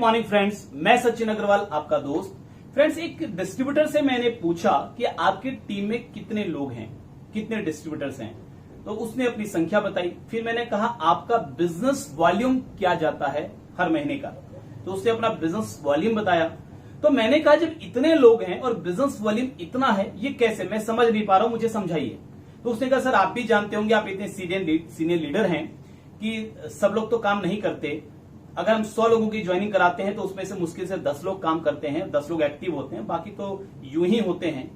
Morning friends, मैं सचिन अग्रवाल आपका दोस्त। फ्रेंड्स, एक डिस्ट्रीब्यूटर से मैंने पूछा कि आपकी टीम में कितने लोग हैं, कितने डिस्ट्रीब्यूटर्स हैं। तो उसने अपनी संख्या बताई। फिर मैंने कहा आपका बिजनेस वॉल्यूम क्या जाता है हर महीने का, तो उसने अपना बिजनेस वॉल्यूम बताया। तो मैंने कहा जब इतने लोग हैं और बिजनेस वॉल्यूम इतना है, ये कैसे, मैं समझ नहीं पा रहा हूं, मुझे समझाइए। तो उसने कहा सर आप भी जानते होंगे, आप इतने सीनियर लीडर हैं कि सब लोग तो काम नहीं करते। अगर हम 100 लोगों की ज्वाइनिंग कराते हैं तो उसमें से मुश्किल से 10 लोग काम करते हैं, 10 लोग एक्टिव होते हैं, बाकी तो यूं ही होते हैं।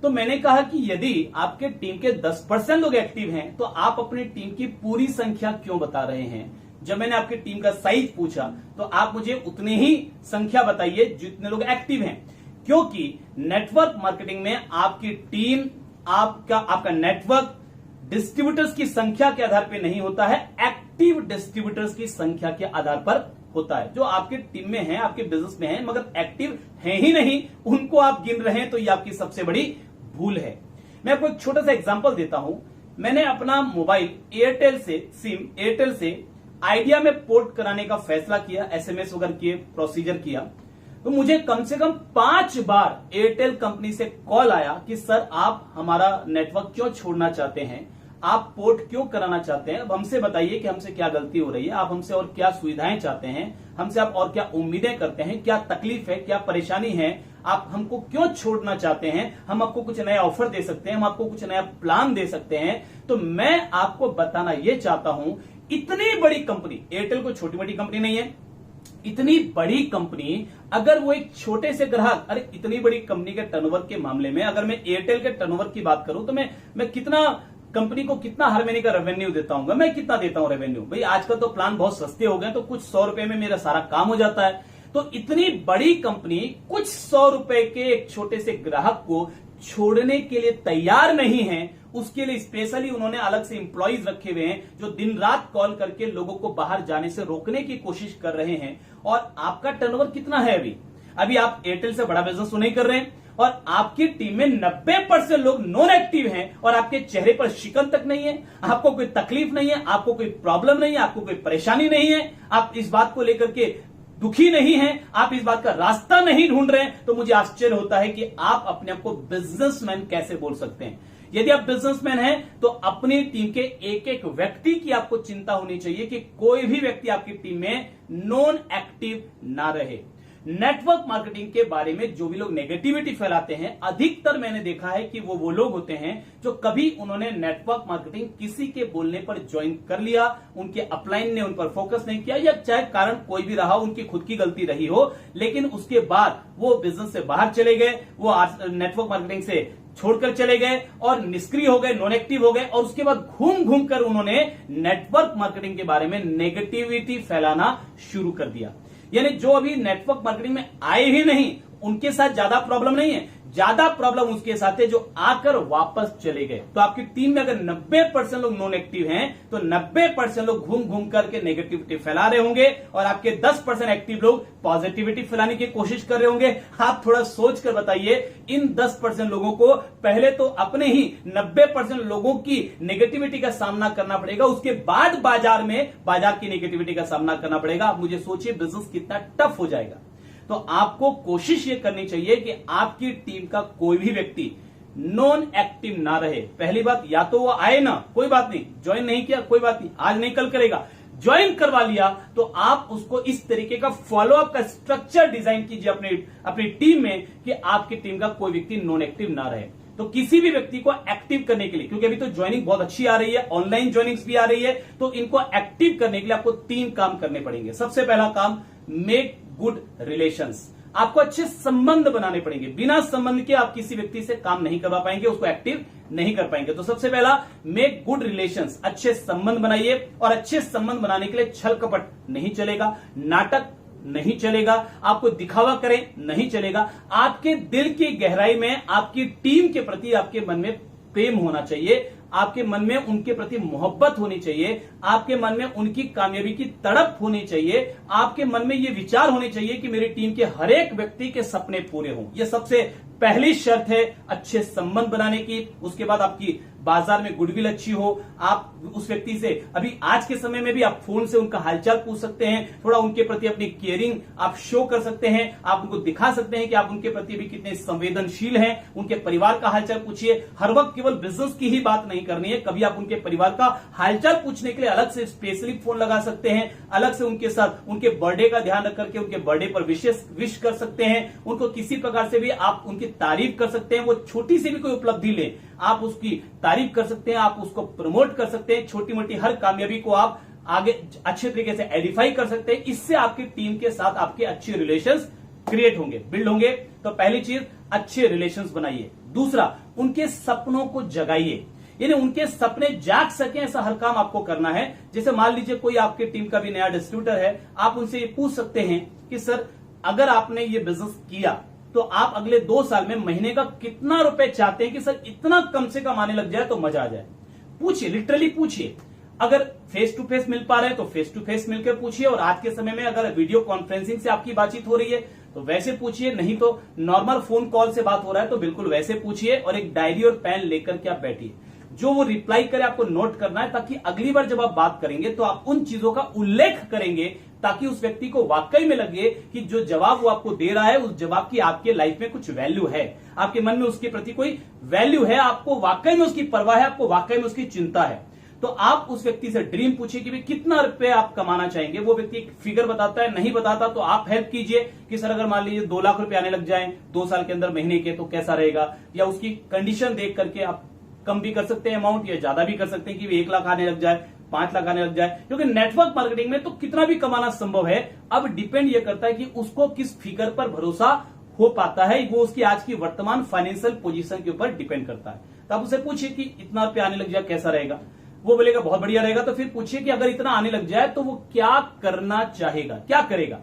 तो मैंने कहा कि यदि आपके टीम के 10% लोग एक्टिव हैं तो आप अपनी टीम की पूरी संख्या क्यों बता रहे हैं। जब मैंने आपकी टीम का साइज पूछा तो आप मुझे उतनी ही संख्या बताइए जितने लोग एक्टिव हैं, क्योंकि नेटवर्क मार्केटिंग में आपकी टीम, आपका नेटवर्क डिस्ट्रीब्यूटर्स की संख्या के आधार पर नहीं होता है, एक्टिव डिस्ट्रीब्यूटर्स की संख्या के आधार पर होता है। जो आपके टीम में हैं, आपके बिजनेस में हैं, मगर एक्टिव हैं ही नहीं, उनको आप गिन रहे हैं, तो ये आपकी सबसे बड़ी भूल है। मैं आपको एक छोटा सा एग्जांपल देता हूं। मैंने अपना मोबाइल एयरटेल से आइडिया में पोर्ट कराने का फैसला किया, एसएमएस वगैरह किए, प्रोसीजर किया। तो मुझे कम से कम 5 बार एयरटेल कंपनी से कॉल आया कि सर आप हमारा नेटवर्क क्यों छोड़ना चाहते हैं, आप पोर्ट क्यों कराना चाहते हैं, अब हमसे बताइए कि हमसे क्या गलती हो रही है, आप हमसे और क्या सुविधाएं चाहते हैं, हमसे आप और क्या उम्मीदें करते हैं, क्या तकलीफ है, क्या परेशानी है, आप हमको क्यों छोड़ना चाहते हैं, हम आपको कुछ नया ऑफर दे सकते हैं, हम आपको कुछ नया प्लान दे सकते हैं। तो मैं आपको बताना यह चाहता हूं, इतनी बड़ी कंपनी, एयरटेल कोई छोटी मोटी कंपनी नहीं है, इतनी बड़ी कंपनी, अगर वो एक छोटे से ग्राहक, अरे इतनी बड़ी कंपनी के टर्नओवर के मामले में अगर मैं एयरटेल के टर्नओवर की बात करूं तो मैं कितना कंपनी को कितना हर महीने का रेवेन्यू देता हूँ, मैं कितना देता हूं रेवेन्यू। भाई आजकल तो प्लान बहुत सस्ते हो गए, तो कुछ 100 रुपए में मेरा सारा काम हो जाता है। तो इतनी बड़ी कंपनी कुछ 100 रुपए के एक छोटे से ग्राहक को छोड़ने के लिए तैयार नहीं है। उसके लिए स्पेशली उन्होंने अलग से एम्प्लॉइज रखे हुए हैं जो दिन रात कॉल करके लोगों को बाहर जाने से रोकने की कोशिश कर रहे हैं। और आपका टर्नओवर कितना है, अभी आप एयरटेल से बड़ा बिजनेस तो नहीं कर रहे हैं, और आपकी टीम में 90% लोग नॉन एक्टिव हैं, और आपके चेहरे पर शिकन तक नहीं है, आपको कोई तकलीफ नहीं है, आपको कोई प्रॉब्लम नहीं है, आपको कोई परेशानी नहीं है, आप इस बात को लेकर के दुखी नहीं हैं, आप इस बात का रास्ता नहीं ढूंढ रहे हैं। तो मुझे आश्चर्य होता है कि आप अपने आप को बिजनेसमैन कैसे बोल सकते हैं। यदि आप बिजनेसमैन हैं तो अपनी टीम के एक एक व्यक्ति की आपको चिंता होनी चाहिए कि कोई भी व्यक्ति आपकी टीम में नॉन एक्टिव ना रहे। नेटवर्क मार्केटिंग के बारे में जो भी लोग नेगेटिविटी फैलाते हैं, अधिकतर मैंने देखा है कि वो लोग होते हैं जो कभी उन्होंने नेटवर्क मार्केटिंग किसी के बोलने पर ज्वाइन कर लिया, उनके अपलाइन ने उन पर फोकस नहीं किया, या चाहे कारण कोई भी रहा, उनकी खुद की गलती रही हो, लेकिन उसके बाद वो बिजनेस से बाहर चले गए, वो नेटवर्क मार्केटिंग से छोड़कर चले गए और निष्क्रिय हो गए, नॉन एक्टिव हो गए, और उसके बाद घूम घूम कर उन्होंने नेटवर्क मार्केटिंग के बारे में नेगेटिविटी फैलाना शुरू कर दिया। यानी जो अभी नेटवर्क मार्केटिंग में आए ही नहीं, उनके साथ ज्यादा प्रॉब्लम नहीं है, ज्यादा प्रॉब्लम उसके साथ है जो आकर वापस चले गए। तो आपकी टीम में अगर 90% लोग नॉन एक्टिव हैं तो 90% लोग घूम घूम करके नेगेटिविटी फैला रहे होंगे, और आपके 10% एक्टिव लोग पॉजिटिविटी फैलाने की कोशिश कर रहे होंगे। आप थोड़ा सोच कर बताइए, इन 10% लोगों को पहले तो अपने ही 90% लोगों की नेगेटिविटी का सामना करना पड़ेगा, उसके बाद बाजार की नेगेटिविटी का सामना करना पड़ेगा। आप मुझे सोचिए बिजनेस कितना टफ हो जाएगा। तो आपको कोशिश ये करनी चाहिए कि आपकी टीम का कोई भी व्यक्ति नॉन एक्टिव ना रहे। पहली बात, या तो वो आए ना, कोई बात नहीं, ज्वाइन नहीं किया कोई बात नहीं, आज नहीं कल करेगा, ज्वाइन करवा लिया तो आप उसको इस तरीके का फॉलोअप का स्ट्रक्चर डिजाइन कीजिए अपनी टीम में कि आपकी टीम का कोई व्यक्ति नॉन एक्टिव ना रहे। तो किसी भी व्यक्ति को एक्टिव करने के लिए, क्योंकि अभी तो ज्वाइनिंग बहुत अच्छी आ रही है, ऑनलाइन ज्वाइनिंग्स भी आ रही है, तो इनको एक्टिव करने के लिए आपको 3 काम करने पड़ेंगे। सबसे पहला काम, मेक गुड रिलेशंस। आपको अच्छे संबंध बनाने पड़ेंगे। बिना संबंध के आप किसी व्यक्ति से काम नहीं करवा पाएंगे, उसको एक्टिव नहीं कर पाएंगे। तो सबसे पहला, मेक गुड रिलेशंस, अच्छे संबंध बनाइए। और अच्छे संबंध बनाने के लिए छल कपट नहीं चलेगा, नाटक नहीं चलेगा, आपको दिखावा करें नहीं चलेगा। आपके दिल की गहराई में आपकी टीम के प्रति आपके मन में प्रेम होना चाहिए, आपके मन में उनके प्रति मोहब्बत होनी चाहिए, आपके मन में उनकी कामयाबी की तड़प होनी चाहिए, आपके मन में ये विचार होने चाहिए कि मेरी टीम के हर एक व्यक्ति के सपने पूरे हों। ये सबसे पहली शर्त है अच्छे संबंध बनाने की। उसके बाद आपकी बाजार में गुडविल अच्छी हो, आप उस व्यक्ति से अभी आज के समय में भी आप फोन से उनका हालचाल पूछ सकते हैं, थोड़ा उनके प्रति अपनी केयरिंग आप शो कर सकते हैं, आप उनको दिखा सकते हैं कि आप उनके प्रति भी कितने संवेदनशील हैं, उनके परिवार का हालचाल पूछिए। हर वक्त केवल बिजनेस की ही बात नहीं करनी है, कभी आप उनके परिवार का हालचाल पूछने के लिए अलग से स्पेशली फोन लगा सकते हैं, अलग से उनके साथ उनके बर्थडे का ध्यान रख करके उनके बर्थडे पर विश कर सकते हैं, उनको किसी प्रकार से भी आप उनकी तारीफ कर सकते हैं। वो छोटी सी भी कोई उपलब्धि ले, आप उसकी तारीफ कर सकते हैं, आप उसको प्रमोट कर सकते हैं, छोटी मोटी हर कामयाबी को आप आगे अच्छे तरीके से एडिफाई कर सकते हैं। इससे आपकी टीम के साथ आपके अच्छे रिलेशंस क्रिएट होंगे, बिल्ड होंगे। तो पहली चीज, अच्छे रिलेशंस बनाइए। दूसरा, उनके सपनों को जगाइए, यानी उनके सपने जाग सके ऐसा हर काम आपको करना है। जैसे मान लीजिए कोई आपके टीम का भी नया डिस्ट्रीब्यूटर है, आप उनसे ये पूछ सकते हैं कि सर अगर आपने ये बिजनेस किया तो आप अगले 2 साल में महीने का कितना रुपए चाहते हैं कि सर इतना कम से कम आने लग जाए तो मजा आ जाए। पूछिए, लिटरली पूछिए। अगर फेस टू फेस मिल पा रहे हैं तो फेस टू फेस मिलकर पूछिए, और आज के समय में अगर वीडियो कॉन्फ्रेंसिंग से आपकी बातचीत हो रही है तो वैसे पूछिए, नहीं तो नॉर्मल फोन कॉल से बात हो रहा है तो बिल्कुल वैसे पूछिए। और एक डायरी और पेन लेकर के आप बैठिए, जो वो रिप्लाई करे आपको नोट करना है, ताकि अगली बार जब आप बात करेंगे तो आप उन चीजों का उल्लेख करेंगे, ताकि उस व्यक्ति को वाकई में लगे कि जो जवाब वो आपको दे रहा है उस जवाब की आपके लाइफ में कुछ वैल्यू है, आपके मन में उसके प्रति कोई वैल्यू है, आपको वाकई में उसकी परवाह है, आपको वाकई में उसकी चिंता है। तो आप उस व्यक्ति से ड्रीम पूछिए कि भाई कितना रुपए आप कमाना चाहेंगे। वो व्यक्ति एक फिगर बताता है, नहीं बताता तो आप हेल्प कीजिए कि सर अगर मान लीजिए 2 लाख रुपए आने लग जाएं 2 साल के अंदर महीने के तो कैसा रहेगा, या उसकी कंडीशन देख करके आप कम भी कर सकते हैं अमाउंट, या ज्यादा भी कर सकते हैं कि 1 लाख आने लग जाए, 5 लाख आने लग जाए। क्योंकि नेटवर्क मार्केटिंग में तो कितना भी कमाना संभव है। अब डिपेंड यह करता है कि उसको किस फिगर पर भरोसा हो पाता है, वो उसकी आज की वर्तमान फाइनेंशियल पोजीशन के ऊपर डिपेंड करता है। तो आप उसे पूछिए कि इतना रुपया आने लग जाए कैसा रहेगा, वो बोलेगा बहुत बढ़िया रहेगा। तो फिर पूछिए कि अगर इतना आने लग जाए तो वो क्या करना चाहेगा, क्या करेगा।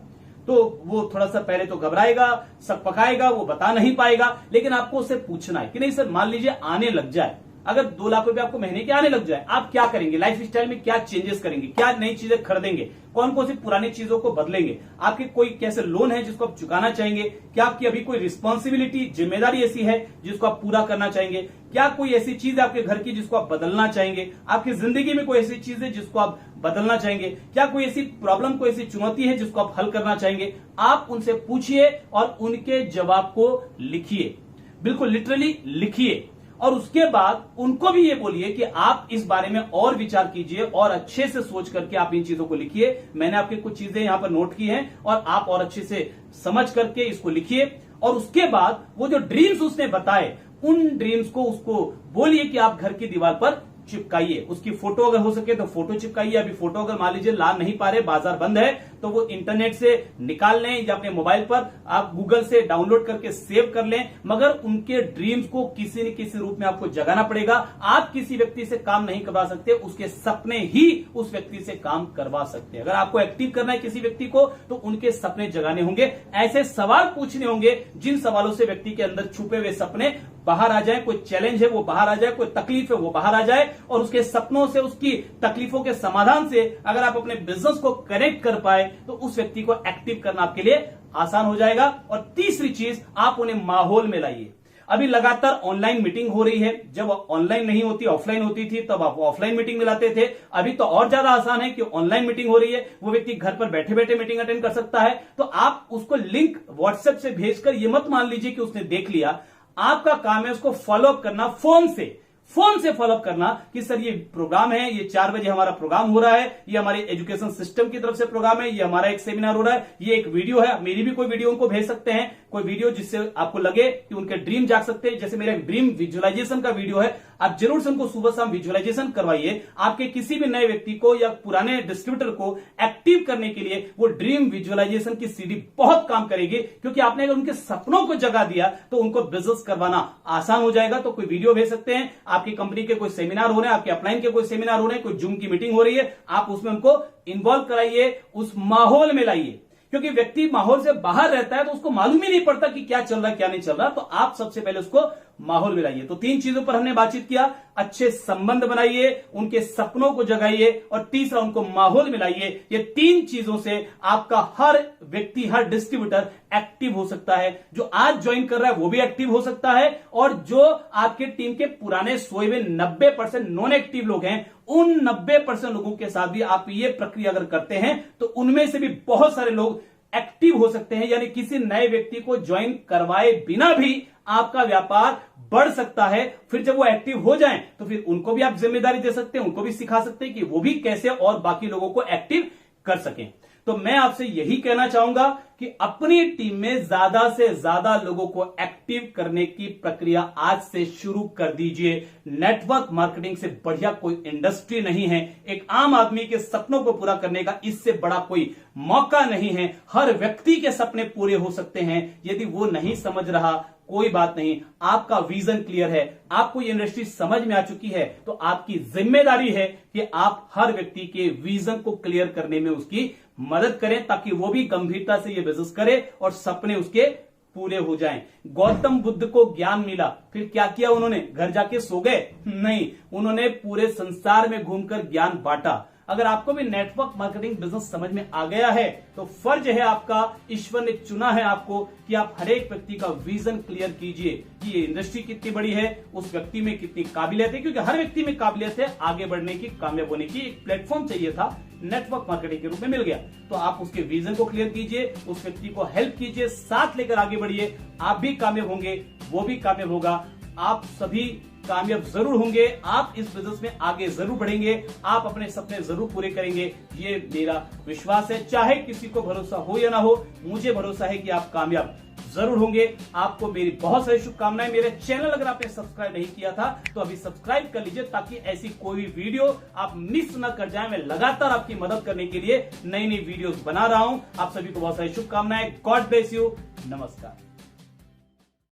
तो वो थोड़ा सा पहले तो घबराएगा, सक पकाएगा, वो बता नहीं पाएगा, लेकिन आपको उससे पूछना है कि नहीं सर मान लीजिए आने लग जाए, अगर 2 लाख रुपए आपको महीने के आने लग जाए, आप क्या करेंगे, लाइफ स्टाइल में क्या चेंजेस करेंगे, क्या नई चीजें खरीदेंगे, कौन कौन सी पुरानी चीजों को बदलेंगे, आपके कोई कैसे लोन है जिसको आप चुकाना चाहेंगे, क्या आपकी अभी कोई रिस्पॉन्सिबिलिटी जिम्मेदारी ऐसी है जिसको आप पूरा करना चाहेंगे, क्या कोई ऐसी चीज है आपके घर की जिसको आप बदलना चाहेंगे, आपकी जिंदगी में कोई ऐसी चीज है जिसको आप बदलना चाहेंगे, क्या कोई ऐसी प्रॉब्लम, कोई ऐसी चुनौती है जिसको आप हल करना चाहेंगे। आप उनसे पूछिए और उनके जवाब को लिखिए, बिल्कुल लिटरली लिखिए। और उसके बाद उनको भी ये बोलिए कि आप इस बारे में और विचार कीजिए और अच्छे से सोच करके आप इन चीजों को लिखिए। मैंने आपके कुछ चीजें यहां पर नोट की हैं और आप और अच्छे से समझ करके इसको लिखिए। और उसके बाद वो जो ड्रीम्स उसने बताए उन ड्रीम्स को उसको बोलिए कि आप घर की दीवार पर चिपकाइए। उसकी फोटो अगर हो सके तो फोटो चिपकाइए। अभी फोटो अगर मान लीजिए ला नहीं पा रहे, बाजार बंद है, तो वो इंटरनेट से निकाल लें या अपने मोबाइल पर आप गूगल से डाउनलोड करके सेव कर लें। मगर उनके ड्रीम्स को किसी न किसी रूप में आपको जगाना पड़ेगा। आप किसी व्यक्ति से काम नहीं करवा सकते, उसके सपने ही उस व्यक्ति से काम करवा सकते हैं। अगर आपको एक्टिव करना है किसी व्यक्ति को तो उनके सपने जगाने होंगे, ऐसे सवाल पूछने होंगे जिन सवालों से व्यक्ति के अंदर छुपे हुए सपने बाहर आ जाए, कोई चैलेंज है वो बाहर आ जाए, कोई तकलीफ है वो बाहर आ जाए। और उसके सपनों से, उसकी तकलीफों के समाधान से अगर आप अपने बिजनेस को कनेक्ट कर पाए तो उस व्यक्ति को एक्टिव करना आपके लिए आसान हो जाएगा। और तीसरी चीज, आप उन्हें माहौल में लाइए। अभी लगातार ऑनलाइन मीटिंग हो रही है, जब ऑनलाइन नहीं होती ऑफलाइन होती थी तब आप ऑफलाइन मीटिंग में लाते थे। अभी तो और ज्यादा आसान है कि ऑनलाइन मीटिंग हो रही है, वो व्यक्ति घर पर बैठे बैठे मीटिंग अटेंड कर सकता है। तो आप उसको लिंक व्हाट्सएप से भेजकर ये मत मान लीजिए कि उसने देख लिया। आपका काम है उसको फॉलोअप करना, फोन से फॉलोअप करना कि सर ये प्रोग्राम है, ये 4 बजे हमारा प्रोग्राम हो रहा है, ये हमारे एजुकेशन सिस्टम की तरफ से प्रोग्राम है, ये हमारा एक सेमिनार हो रहा है, ये एक वीडियो है। मेरी भी कोई वीडियो उनको भेज सकते हैं, कोई वीडियो जिससे आपको लगे कि उनके ड्रीम जाग सकते हैं। जैसे मेरा एक ड्रीम विजुअलाइजेशन का वीडियो है, आप जरूर से उनको सुबह शाम विजुअलाइजेशन करवाइए। आपके किसी भी नए व्यक्ति को या पुराने डिस्ट्रीब्यूटर को एक्टिव करने के लिए वो ड्रीम विजुअलाइजेशन की सीडी बहुत काम करेगी, क्योंकि आपने अगर उनके सपनों को जगा दिया तो उनको बिजनेस करवाना आसान हो जाएगा। तो कोई वीडियो भेज सकते हैं, आपकी कंपनी के कोई सेमिनार हो रहे हैं, आपके अपलाइन के कोई सेमिनार हो रहे हैं, कोई जूम की मीटिंग हो रही है, आप उसमें उनको इन्वॉल्व कराइए, उस माहौल में लाइए। क्योंकि व्यक्ति माहौल से बाहर रहता है तो उसको मालूम ही नहीं पड़ता कि क्या चल रहा है क्या नहीं चल रहा। तो आप सबसे पहले उसको माहौल में लाइए। तो 3 चीजों पर हमने बातचीत किया। अच्छे संबंध बनाइए, उनके सपनों को जगाइए, और तीसरा उनको माहौल में लाइए। ये 3 चीजों से आपका हर व्यक्ति, हर डिस्ट्रीब्यूटर एक्टिव हो सकता है। जो आज ज्वाइन कर रहा है वो भी एक्टिव हो सकता है, और जो आपके टीम के पुराने सोए हुए 90% नॉन एक्टिव लोग हैं, उन 90% लोगों के साथ भी आप ये प्रक्रिया अगर करते हैं तो उनमें से भी बहुत सारे लोग एक्टिव हो सकते हैं। यानी किसी नए व्यक्ति को ज्वाइन करवाए बिना भी आपका व्यापार बढ़ सकता है। फिर जब वो एक्टिव हो जाएं तो फिर उनको भी आप जिम्मेदारी दे सकते हैं, उनको भी सिखा सकते हैं कि वो भी कैसे और बाकी लोगों को एक्टिव कर सकें। तो मैं आपसे यही कहना चाहूंगा कि अपनी टीम में ज्यादा से ज्यादा लोगों को एक्टिव करने की प्रक्रिया आज से शुरू कर दीजिए। नेटवर्क मार्केटिंग से बढ़िया कोई इंडस्ट्री नहीं है। एक आम आदमी के सपनों को पूरा करने का इससे बड़ा कोई मौका नहीं है। हर व्यक्ति के सपने पूरे हो सकते हैं। यदि वो नहीं समझ रहा, कोई बात नहीं, आपका विजन क्लियर है, आपको ये इंडस्ट्री समझ में आ चुकी है, तो आपकी जिम्मेदारी है कि आप हर व्यक्ति के विजन को क्लियर करने में उसकी मदद करें, ताकि वो भी गंभीरता से ये बिजनेस करे और सपने उसके पूरे हो जाएं। गौतम बुद्ध को ज्ञान मिला, फिर क्या किया उन्होंने? घर जाके सो गए? नहीं, उन्होंने पूरे संसार में घूमकर ज्ञान बांटा। अगर आपको भी नेटवर्क मार्केटिंग बिजनेस समझ में आ गया है तो फर्ज है आपका, ईश्वर ने चुना है आपको कि आप हर एक व्यक्ति का विजन क्लियर कीजिए कि ये इंडस्ट्री कितनी बड़ी है, उस व्यक्ति में कितनी काबिलियत है। क्योंकि हर व्यक्ति में काबिलियत है, आगे बढ़ने की, कामयाब होने की। एक प्लेटफॉर्म चाहिए था, नेटवर्क मार्केटिंग के रूप में मिल गया। तो आप उसके विजन को क्लियर कीजिए, उस व्यक्ति को हेल्प कीजिए, साथ लेकर आगे बढ़िए। आप भी कामयाब होंगे, वो भी कामयाब होगा, आप सभी कामयाब जरूर होंगे। आप इस बिजनेस में आगे जरूर बढ़ेंगे, आप अपने सपने जरूर पूरे करेंगे, ये मेरा विश्वास है। चाहे किसी को भरोसा हो या ना हो, मुझे भरोसा है कि आप कामयाब जरूर होंगे। आपको मेरी बहुत सारी शुभकामनाएं। मेरे चैनल अगर आपने सब्सक्राइब नहीं किया था तो अभी सब्सक्राइब कर लीजिए, ताकि ऐसी कोई वीडियो आप मिस न कर जाएं। मैं लगातार आपकी मदद करने के लिए नई नई वीडियोस बना रहा हूं। आप सभी को बहुत सारी शुभकामनाएं। God bless you. नमस्कार।